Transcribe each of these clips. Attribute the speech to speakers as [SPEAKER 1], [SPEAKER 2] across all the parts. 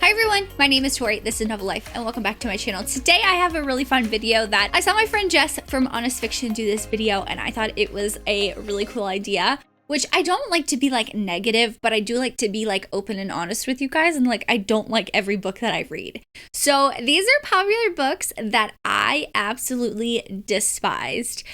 [SPEAKER 1] Hi everyone, my name is Tori, this is Novel Life, and welcome back to my channel. Today I have a really fun video that I saw my friend Jess from Honest Fiction do this video, and I thought it was a really cool idea, which I don't like to be like negative, but I do like to be like open and honest with you guys, and like I don't like every book that I read. So these are popular books that I absolutely despised.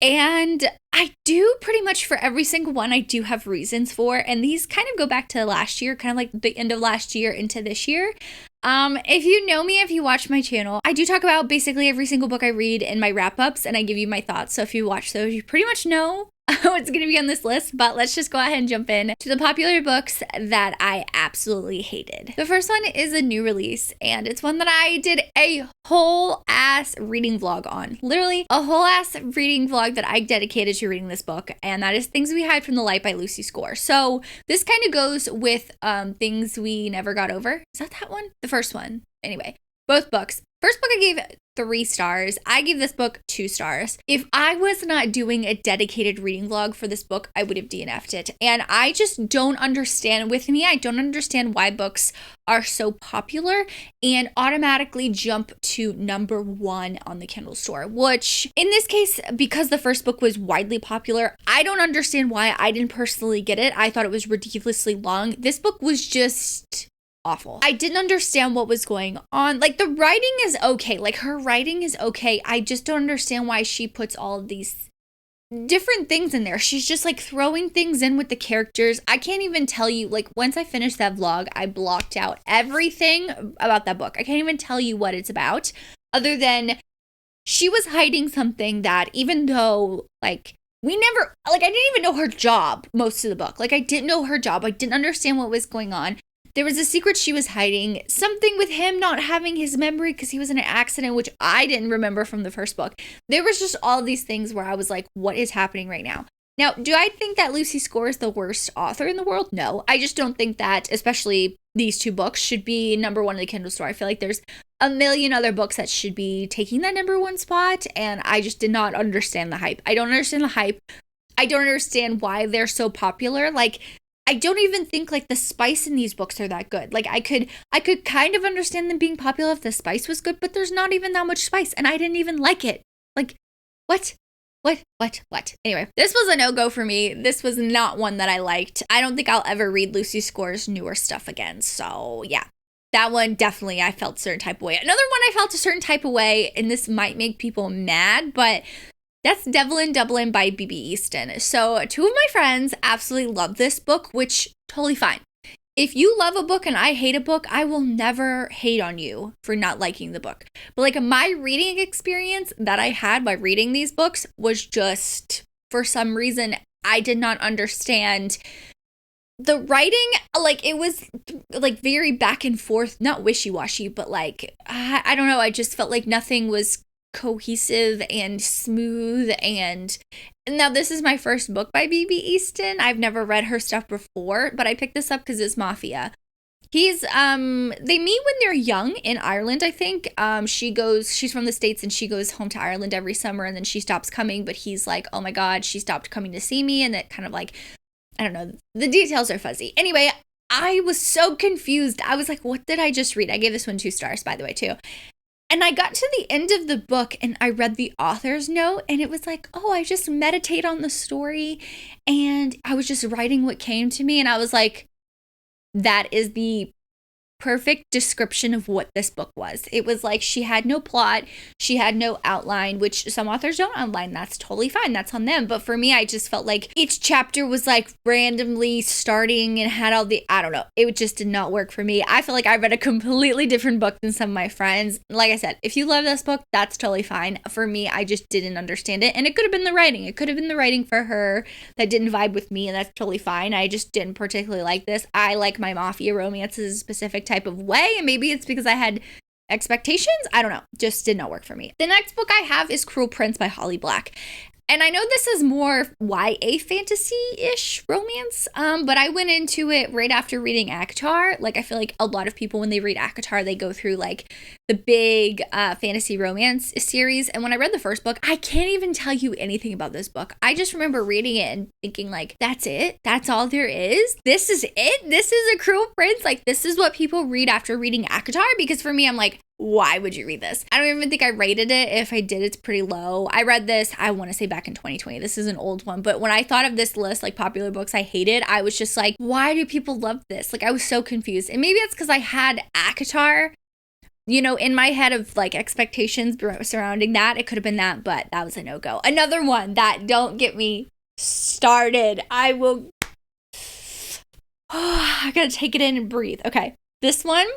[SPEAKER 1] And I do pretty much for every single one, I do have reasons for, and these kind of go back to last year, kind of like the end of last year into this year. If you know me, if you watch my channel, I do talk about basically every single book I read in my wrap-ups, and I give you my thoughts. So if you watch those, you pretty much know what's going to be on this list, but let's just go ahead and jump in to the popular books that I absolutely hated. The first one is a new release, and it's one that I did a whole ass reading vlog on. Literally a whole ass reading vlog that I dedicated to reading this book, and that is Things We Hide from the Light by Lucy Score. So this kind of goes with Things We Never Got Over. Is that one? The first one. Anyway, both books. First book I gave 3 stars. I gave this book 2 stars. If I was not doing a dedicated reading vlog for this book, I would have DNF'd it. And I just don't understand, with me, I don't understand why books are so popular and automatically jump to number 1 on the Kindle store, which in this case, because the first book was widely popular, I don't understand why I didn't personally get it. I thought it was ridiculously long. This book was just awful. I didn't understand what was going on. Like, the writing is okay. Like, her writing is okay. I just don't understand why she puts all of these different things in there. She's just like throwing things in with the characters. I can't even tell you, like, once I finished that vlog, I blocked out everything about that book. I can't even tell you what it's about, other than she was hiding something that, even though, like, I didn't even know her job most of the book. Like, I didn't know her job. I didn't understand what was going on. There was a secret she was hiding, something with him not having his memory because he was in an accident, which I didn't remember from the first book. There was just all these things where I was like, what is happening right now? Now, do I think that Lucy Score is the worst author in the world? No, I just don't think that, especially these 2 books, should be number 1 in the Kindle store. I feel like there's a million other books that should be taking that number 1 spot, and I just did not understand the hype. I don't understand the hype. I don't understand why they're so popular. Like, I don't even think like the spice in these books are that good. Like, I could kind of understand them being popular if the spice was good, but there's not even that much spice, and I didn't even like it. Like, what? Anyway, this was a no-go for me. This was not one that I liked. I don't think I'll ever read Lucy Score's newer stuff again. So yeah, that one definitely I felt a certain type of way. Another one I felt a certain type of way, and this might make people mad, but that's Dublin by B.B. Easton. So 2 of my friends absolutely love this book, which totally fine. If you love a book and I hate a book, I will never hate on you for not liking the book. But like, my reading experience that I had by reading these books was just, for some reason, I did not understand the writing. Like, it was like very back and forth, not wishy-washy, but like, I don't know. I just felt like nothing was cohesive and smooth. And now this is my first book by B.B. Easton. I've never read her stuff before, but I picked this up because it's mafia. They meet when they're young in Ireland, I think. She's from the States and she goes home to Ireland every summer, and then she stops coming, but he's like, oh my God, she stopped coming to see me. And it kind of like, I don't know, the details are fuzzy. Anyway, I was so confused. I was like, what did I just read? I gave this one 2 stars, by the way, too. And I got to the end of the book and I read the author's note, and it was like, oh, I just meditate on the story and I was just writing what came to me. And I was like, that is the perfect description of what this book was. It was like, she had no plot, she had no outline, which some authors don't outline. That's totally fine. That's on them. But for me, I just felt like each chapter was like randomly starting and had all the, I don't know, it just did not work for me. I feel like I read a completely different book than some of my friends. Like I said, if you love this book, that's totally fine. For me, I just didn't understand it. And it could have been the writing. It could have been the writing for her that didn't vibe with me, and that's totally fine. I just didn't particularly like this. I like my mafia romances a specific type of way, and maybe it's because I had expectations. I don't know. Just did not work for me. The next book I have is Cruel Prince by Holly Black. And I know this is more YA fantasy-ish romance, but I went into it right after reading ACOTAR. Like, I feel like a lot of people, when they read ACOTAR, they go through, like, the big fantasy romance series. And when I read the first book, I can't even tell you anything about this book. I just remember reading it and thinking, like, that's it? That's all there is? This is it? This is A Cruel Prince? Like, this is what people read after reading ACOTAR? Because for me, I'm like, why would you read this? I don't even think I rated it. If I did, it's pretty low. I read this, I want to say back in 2020. This is an old one. But when I thought of this list, like popular books I hated, I was just like, why do people love this? Like, I was so confused. And maybe it's because I had ACOTAR, you know, in my head of like expectations surrounding that. It could have been that, but that was a no-go. Another one that don't get me started. I will, I gotta take it in and breathe. Okay, this one.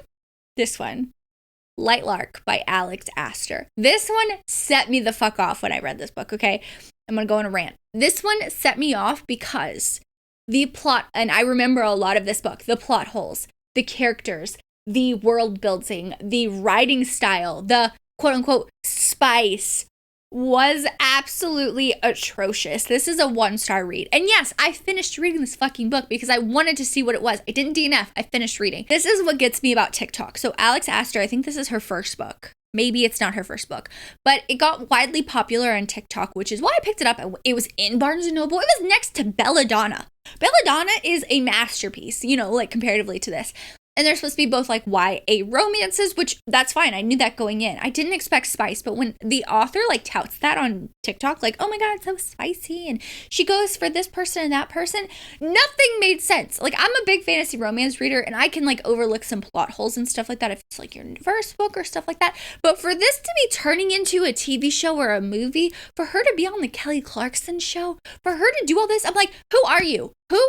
[SPEAKER 1] Light Lark by Alex Astor. This one set me the fuck off when I read this book, okay? I'm gonna go on a rant. This one set me off because the plot, and I remember a lot of this book, the plot holes, the characters, the world building, the writing style, the quote unquote spice was absolutely atrocious. This is a 1-star read. And yes, I finished reading this fucking book because I wanted to see what it was. I didn't DNF. I finished reading. This is what gets me about TikTok. So Alex Astor, I think this is her first book. Maybe it's not her first book, but it got widely popular on TikTok, which is why I picked it up. It was in Barnes & Noble. It was next to Belladonna. Belladonna is a masterpiece, you know, like comparatively to this. And they're supposed to be both like YA romances, which that's fine. I knew that going in. I didn't expect spice, but when the author like touts that on TikTok, like, oh my God, it's so spicy. And she goes for this person and that person. Nothing made sense. Like, I'm a big fantasy romance reader and I can like overlook some plot holes and stuff like that if it's like your first book or stuff like that. But for this to be turning into a TV show or a movie, for her to be on the Kelly Clarkson show, for her to do all this, I'm like, who are you? Who?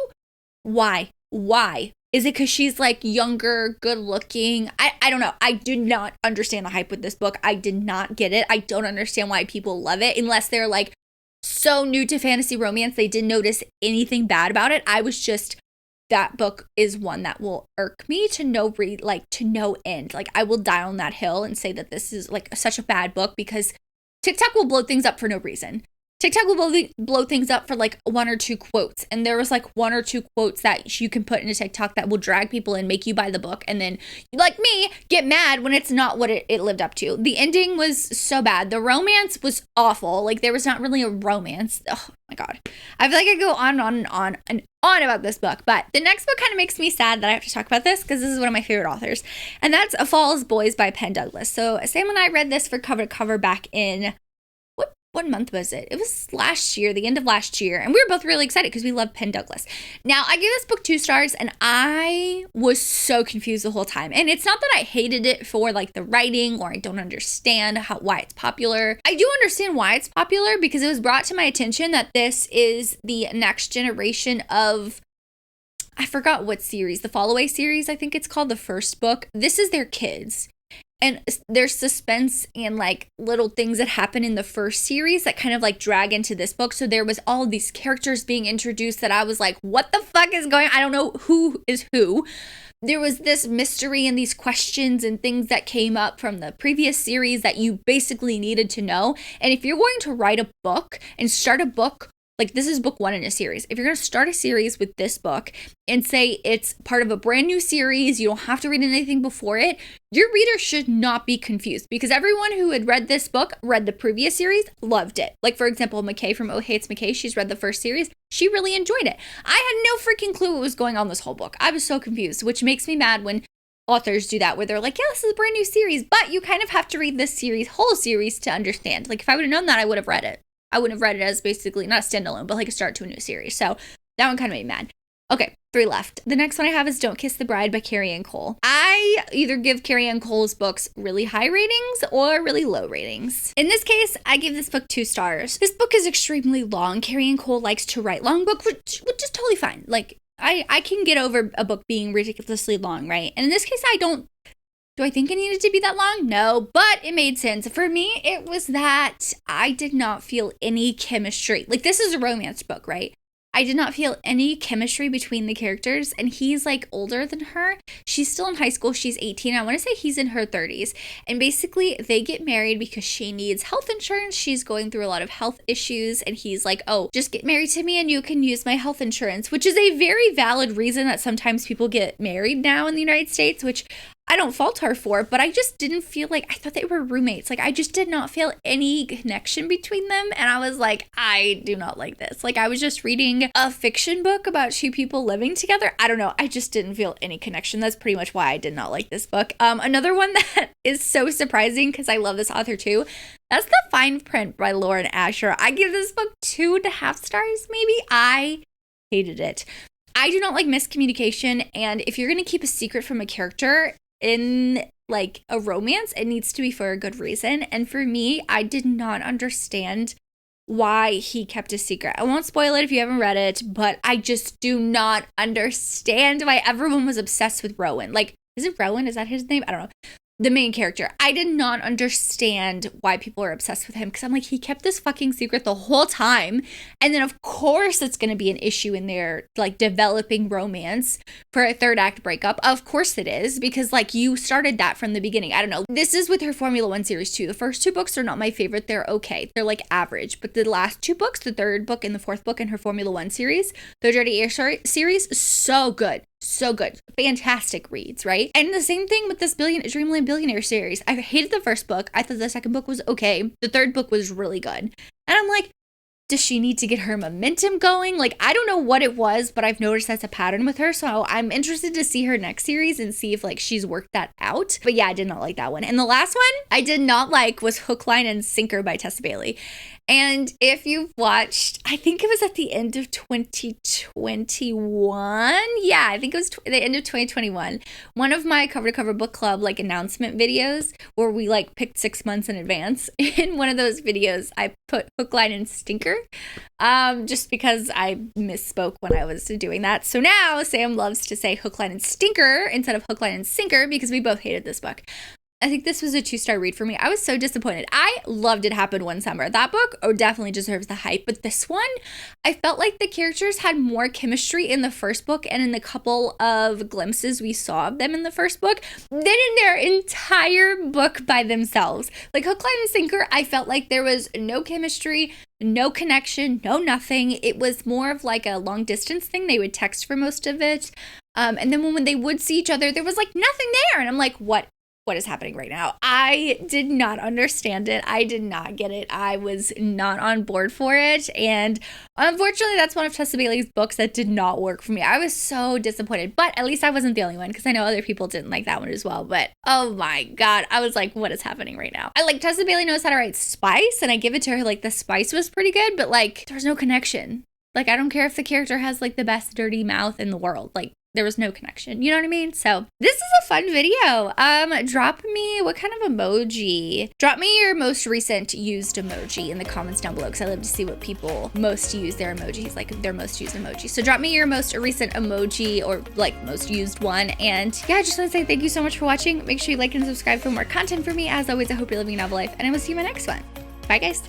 [SPEAKER 1] Why? Is it because she's like younger, good looking? I don't know. I do not understand the hype with this book. I did not get it. I don't understand why people love it unless they're like so new to fantasy romance they didn't notice anything bad about it. I was just, that book is one that will irk me to no end. Like, I will die on that hill and say that this is like such a bad book because TikTok will blow things up for no reason. TikTok will blow things up for like 1 or 2 quotes. And there was like 1 or 2 quotes that you can put into TikTok that will drag people and make you buy the book. And then, like me, get mad when it's not what it lived up to. The ending was so bad. The romance was awful. Like, there was not really a romance. Oh my God. I feel like I go on and on about this book. But the next book kind of makes me sad that I have to talk about this because this is one of my favorite authors. And that's A Fall's Boys by Penn Douglas. So Sam and I read this for cover to cover back in, what month was it? It was last year, the end of last year. And we were both really excited because we love Penn Douglas. Now, I gave this book 2 stars and I was so confused the whole time. And it's not that I hated it for like the writing or I don't understand why it's popular. I do understand why it's popular because it was brought to my attention that this is the next generation of, I forgot what series, the Fall Away series, I think it's called, the first book. This is their kids. And there's suspense and like little things that happen in the first series that kind of like drag into this book. So there was all of these characters being introduced that I was like, what the fuck is going on? I don't know who is who. There was this mystery and these questions and things that came up from the previous series that you basically needed to know. And if you're going to write a book and start a book, like this is book 1 in a series. If you're going to start a series with this book and say it's part of a brand new series, you don't have to read anything before it, your reader should not be confused because everyone who had read this book, read the previous series, loved it. Like, for example, McKay from Oh Hey It's McKay, she's read the first series. She really enjoyed it. I had no freaking clue what was going on this whole book. I was so confused, which makes me mad when authors do that, where they're like, yeah, this is a brand new series, but you kind of have to read this whole series to understand. Like, if I would have known that, I would have read it. I wouldn't have read it as basically not a standalone, but like a start to a new series. So that one kind of made me mad. Okay, 3 left. The next one I have is Don't Kiss the Bride by Carrie Ann Cole. I either give Carrie Ann Cole's books really high ratings or really low ratings. In this case, I give this book 2 stars. This book is extremely long. Carrie Ann Cole likes to write long books, which is totally fine. Like, I can get over a book being ridiculously long, right? And in this case, do I think it needed to be that long? No, but it made sense. For me, it was that I did not feel any chemistry. Like, this is a romance book, right? I did not feel any chemistry between the characters, and he's like older than her. She's still in high school. She's 18. I want to say he's in her 30s. And basically they get married because she needs health insurance. She's going through a lot of health issues, and he's like, oh, just get married to me and you can use my health insurance, which is a very valid reason that sometimes people get married now in the United States, which I don't fault her for, but I just didn't feel like, I thought they were roommates. Like, I just did not feel any connection between them. And I was like, I do not like this. Like, I was just reading a fiction book about two people living together. I don't know. I just didn't feel any connection. That's pretty much why I did not like this book. Another one that is so surprising, because I love this author too, that's The Fine Print by Lauren Asher. I give this book 2.5 stars, maybe. I hated it. I do not like miscommunication. And if you're going to keep a secret from a character in like a romance, it needs to be for a good reason. And for me, I did not understand why he kept a secret. I won't spoil it if you haven't read it, but I just do not understand why everyone was obsessed with Rowan. Like, is it Rowan? Is that his name? I don't know. The main character. I did not understand why people are obsessed with him, because I'm like, he kept this fucking secret the whole time. And then of course it's going to be an issue in their like developing romance for a third act breakup. Of course it is, because like you started that from the beginning. I don't know. This is with her Formula One series too. The first 2 books are not my favorite. They're okay. They're like average. But the last 2 books, the 3rd book and the 4th book in her Formula One series, the Dirty Air series, so good. So good. Fantastic reads, right? And the same thing with this Dreamland Billionaire series. I hated the first book. I thought the second book was okay. The 3rd book was really good. And I'm like, does she need to get her momentum going? Like, I don't know what it was, but I've noticed that's a pattern with her. So I'm interested to see her next series and see if like she's worked that out. But yeah, I did not like that one. And the last one I did not like was Hook, Line, and Sinker by Tessa Bailey. And if you've watched, I think it was at the end of 2021. Yeah, I think it was the end of 2021. One of my cover to cover book club like announcement videos where we like picked 6 months in advance. In one of those videos, I put Hook, Line, and Stinker just because I misspoke when I was doing that. So now Sam loves to say Hook, Line, and Stinker instead of Hook, Line, and Sinker because we both hated this book. I think this was a 2-star read for me. I was so disappointed. I loved It Happened One Summer. That book definitely deserves the hype. But this one, I felt like the characters had more chemistry in the first book and in the couple of glimpses we saw of them in the first book than in their entire book by themselves. Like Hook, Line, and Sinker, I felt like there was no chemistry, no connection, no nothing. It was more of like a long distance thing. They would text for most of it. And then when they would see each other, there was like nothing there. And I'm like, what is happening right now? I did not understand it. I did not get it. I was not on board for it. And unfortunately, that's one of Tessa Bailey's books that did not work for me. I was so disappointed, but at least I wasn't the only one because I know other people didn't like that one as well. But oh my God, I was like, what is happening right now? I like Tessa Bailey knows how to write spice, and I give it to her. Like the spice was pretty good, but like there was no connection. Like I don't care if the character has like the best dirty mouth in the world. Like there was no connection. You know what I mean? So this is a fun video. Drop me what kind of emoji. Drop me your most recent used emoji in the comments down below because I love to see what people most use their emojis, like their most used emoji. So drop me your most recent emoji or like most used one. And yeah, I just want to say thank you so much for watching. Make sure you like and subscribe for more content for me. As always, I hope you're living a novel life, and I will see you in my next one. Bye guys.